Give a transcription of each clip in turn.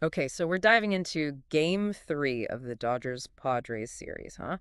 Okay, so we're diving into Game 3 of the Dodgers-Padres series, huh?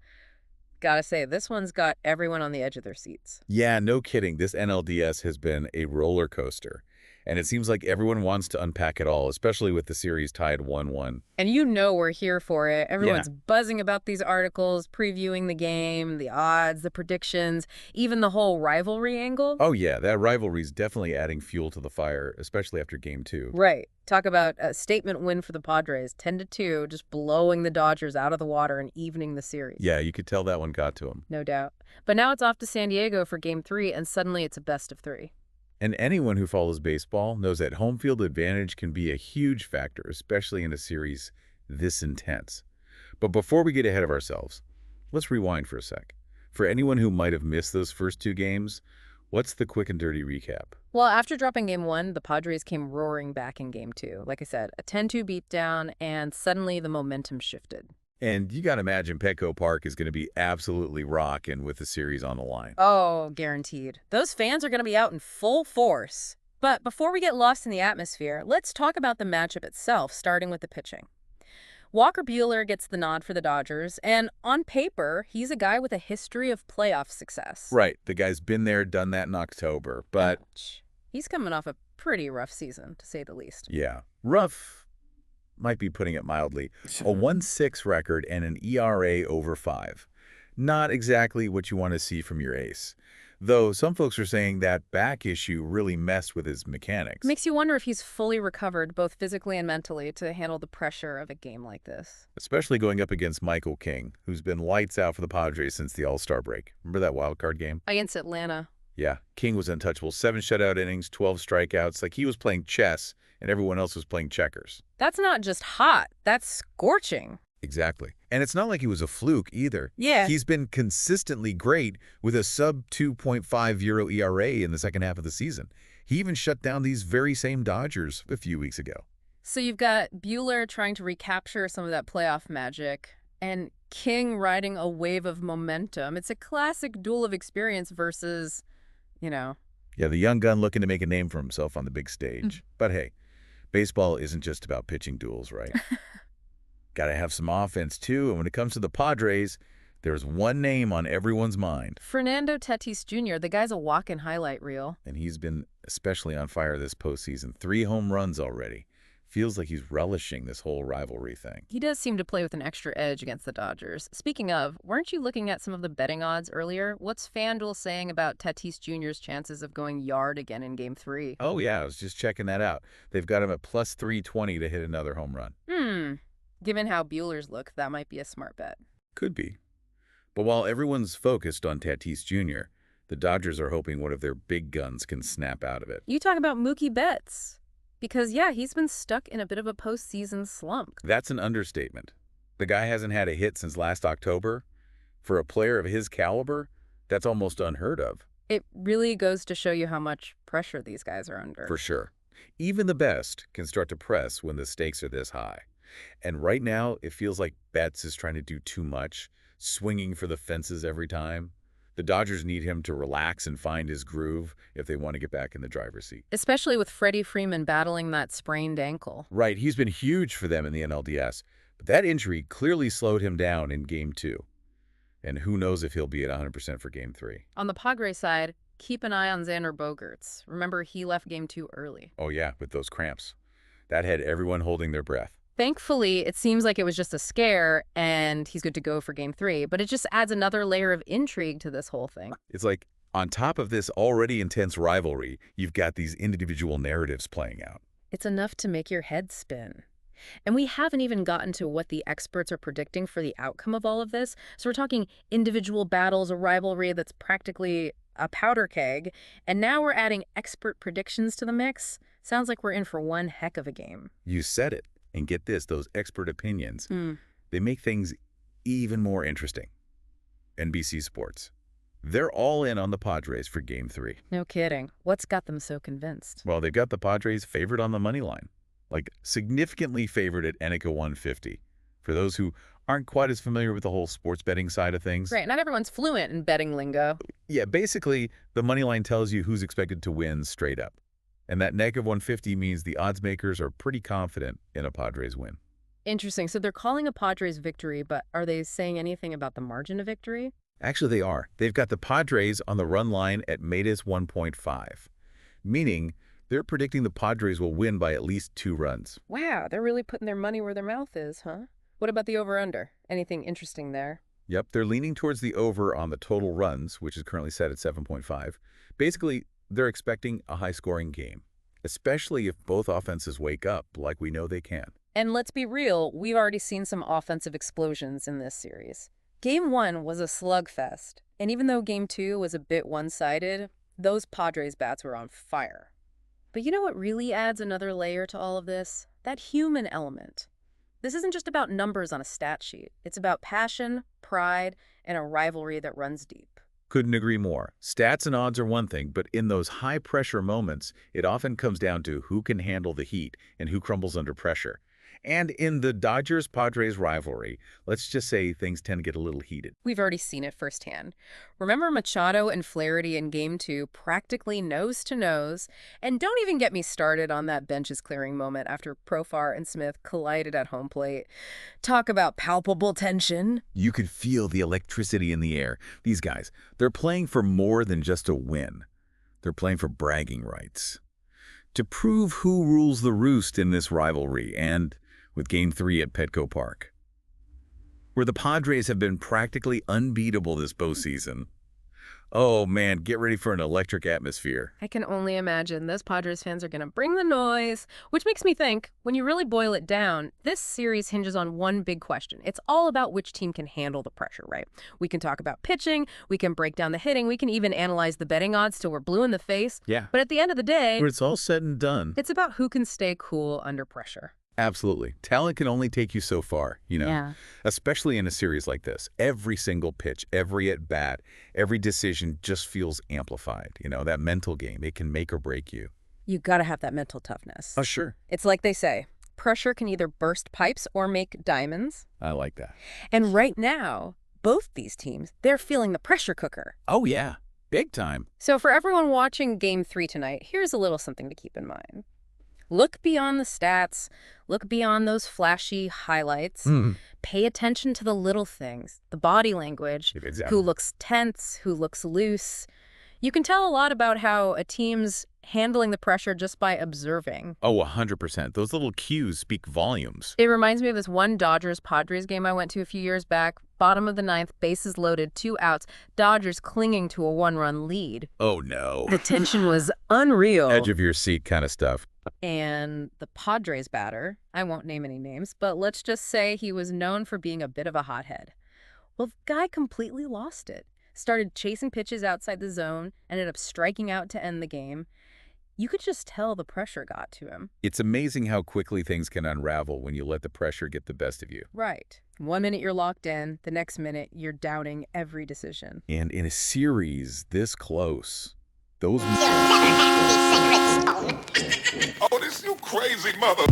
Gotta say, this one's got everyone on the edge of their seats. Yeah, no kidding. This NLDS has been a roller coaster. And it seems like everyone wants to unpack it all, especially with the series tied 1-1. And you know we're here for it. Yeah. Everyone's buzzing about these articles, previewing the game, the odds, the predictions, even the whole rivalry angle. Oh, yeah, that rivalry's definitely adding fuel to the fire, especially after Game 2. Right. Talk about a statement win for the Padres, 10-2, just blowing the Dodgers out of the water and evening the series. Yeah, you could tell that one got to him. No doubt. But now it's off to San Diego for Game 3, and suddenly it's a best of 3. And anyone who follows baseball knows that home field advantage can be a huge factor, especially in a series this intense. But before we get ahead of ourselves, let's rewind for a sec. For anyone who might have missed those first two games, what's the quick and dirty recap? Well, after dropping Game 1, the Padres came roaring back in Game 2. Like I said, a 10-2 beatdown, and suddenly the momentum shifted. And you got to imagine Petco Park is going to be absolutely rocking with the series on the line. Oh, guaranteed. Those fans are going to be out in full force. But before we get lost in the atmosphere, let's talk about the matchup itself, starting with the pitching. Walker Buehler gets the nod for the Dodgers, and on paper, he's a guy with a history of playoff success. Right, the guy's been there, done that in October, but Ouch. He's coming off a pretty rough season, to say the least. yeah, rough might be putting it mildly. A 1.6 record and an ERA over 5. Not exactly what you want to see from your ace. Though some folks are saying that back issue really messed with his mechanics. Makes you wonder if he's fully recovered, both physically and mentally, to handle the pressure of a game like this. Especially going up against Michael King, who's been lights out for the Padres since the All-Star break. Remember that wildcard game? Against Atlanta. Yeah, King was untouchable. 7 shutout innings, 12 strikeouts. Like he was playing chess and everyone else was playing checkers. That's not just hot, that's scorching. Exactly. And it's not like he was a fluke either. Yeah. He's been consistently great with a sub 2.50 ERA in the second half of the season. He even shut down these very same Dodgers a few weeks ago. So you've got Buehler trying to recapture some of that playoff magic, and King riding a wave of momentum. It's a classic duel of experience versus, Yeah, the young gun looking to make a name for himself on the big stage. But hey, baseball isn't just about pitching duels, right? Got to have some offense, too. And when it comes to the Padres, there's one name on everyone's mind. Fernando Tatis Jr., the guy's a walk-in highlight reel. And he's been especially on fire this postseason. 3 home runs already. Feels like he's relishing this whole rivalry thing. He does seem to play with an extra edge against the Dodgers. Speaking of, weren't you looking at some of the betting odds earlier? What's FanDuel saying about Tatis Jr.'s chances of going yard again in Game 3? Oh, yeah, I was just checking that out. They've got him at plus 320 to hit another home run. Given how Bueller's look, that might be a smart bet. Could be. But while everyone's focused on Tatis Jr., the Dodgers are hoping one of their big guns can snap out of it. You talk about Mookie Betts. Because, yeah, he's been stuck in a bit of a postseason slump. That's an understatement. The guy hasn't had a hit since last October. For a player of his caliber, that's almost unheard of. It really goes to show you how much pressure these guys are under. For sure. Even the best can start to press when the stakes are this high. And right now, it feels like Betts is trying to do too much, swinging for the fences every time. The Dodgers need him to relax and find his groove if they want to get back in the driver's seat. Especially with Freddie Freeman battling that sprained ankle. Right, he's been huge for them in the NLDS, but that injury clearly slowed him down in Game 2. And who knows if he'll be at 100% for Game 3. On the Padres side, keep an eye on Xander Bogaerts. Remember, he left Game 2 early. Oh yeah, with those cramps. That had everyone holding their breath. Thankfully, it seems like it was just a scare, and he's good to go for Game 3. But it just adds another layer of intrigue to this whole thing. It's like, on top of this already intense rivalry, you've got these individual narratives playing out. It's enough to make your head spin. And we haven't even gotten to what the experts are predicting for the outcome of all of this. So we're talking individual battles, a rivalry that's practically a powder keg. And now we're adding expert predictions to the mix. Sounds like we're in for one heck of a game. You said it. And get this, those expert opinions, they make things even more interesting. NBC Sports. They're all in on the Padres for Game 3. No kidding. What's got them so convinced? Well, they've got the Padres favored on the money line. Like, significantly favored at Enica 150. For those who aren't quite as familiar with the whole sports betting side of things. Right, not everyone's fluent in betting lingo. Yeah, basically, the money line tells you who's expected to win straight up. And that negative 150 means the odds makers are pretty confident in a Padres win. Interesting. So they're calling a Padres victory, but are they saying anything about the margin of victory? Actually, they are. They've got the Padres on the run line at -1.5, meaning they're predicting the Padres will win by at least 2 runs. Wow, they're really putting their money where their mouth is, huh? What about the over-under? Anything interesting there? Yep, they're leaning towards the over on the total runs, which is currently set at 7.5. Basically, they're expecting a high-scoring game, especially if both offenses wake up like we know they can. And let's be real, we've already seen some offensive explosions in this series. Game 1 was a slugfest, and even though Game 2 was a bit one-sided, those Padres bats were on fire. But you know what really adds another layer to all of this? That human element. This isn't just about numbers on a stat sheet. It's about passion, pride, and a rivalry that runs deep. Couldn't agree more. Stats and odds are one thing, but in those high-pressure moments, it often comes down to who can handle the heat and who crumbles under pressure. And in the Dodgers-Padres rivalry, let's just say things tend to get a little heated. We've already seen it firsthand. Remember Machado and Flaherty in Game 2, practically nose-to-nose? And don't even get me started on that benches clearing moment after Profar and Smith collided at home plate. Talk about palpable tension. You could feel the electricity in the air. These guys, they're playing for more than just a win. They're playing for bragging rights. To prove who rules the roost in this rivalry, and with Game 3 at Petco Park, where the Padres have been practically unbeatable this postseason. Oh man, get ready for an electric atmosphere. I can only imagine those Padres fans are going to bring the noise, which makes me think, when you really boil it down, this series hinges on one big question. It's all about which team can handle the pressure, right? We can talk about pitching, we can break down the hitting, we can even analyze the betting odds till we're blue in the face. Yeah. But at the end of the day, When it's all said and done, it's about who can stay cool under pressure. absolutely. Talent can only take you so far, Yeah. especially in a series like this. Every single pitch, every at-bat, every decision just feels amplified. That mental game, it can make or break you. You got to have that mental toughness. Oh, sure. It's like they say, pressure can either burst pipes or make diamonds. I like that. And right now, both these teams, they're feeling the pressure cooker. Oh, yeah. Big time. So for everyone watching Game 3 tonight, here's a little something to keep in mind. Look beyond the stats. Look beyond those flashy highlights. Pay attention to the little things, the body language, Exactly. who looks tense, who looks loose. You can tell a lot about how a team's handling the pressure just by observing. Oh, 100%. Those little cues speak volumes. It reminds me of this one Dodgers-Padres game I went to a few years back. Bottom of the ninth, bases loaded, 2 outs, Dodgers clinging to a 1-run lead. Oh, no. The tension was unreal. Edge of your seat kind of stuff. And the Padres batter, I won't name any names, but let's just say he was known for being a bit of a hothead. Well, the guy completely lost it. Started chasing pitches outside the zone, ended up striking out to end the game. You could just tell the pressure got to him. It's amazing how quickly things can unravel when you let the pressure get the best of you. Right. 1 minute you're locked in, the next minute you're doubting every decision. And in a series this close, those... You'll never have the sacred stone. Oh, this you crazy mother...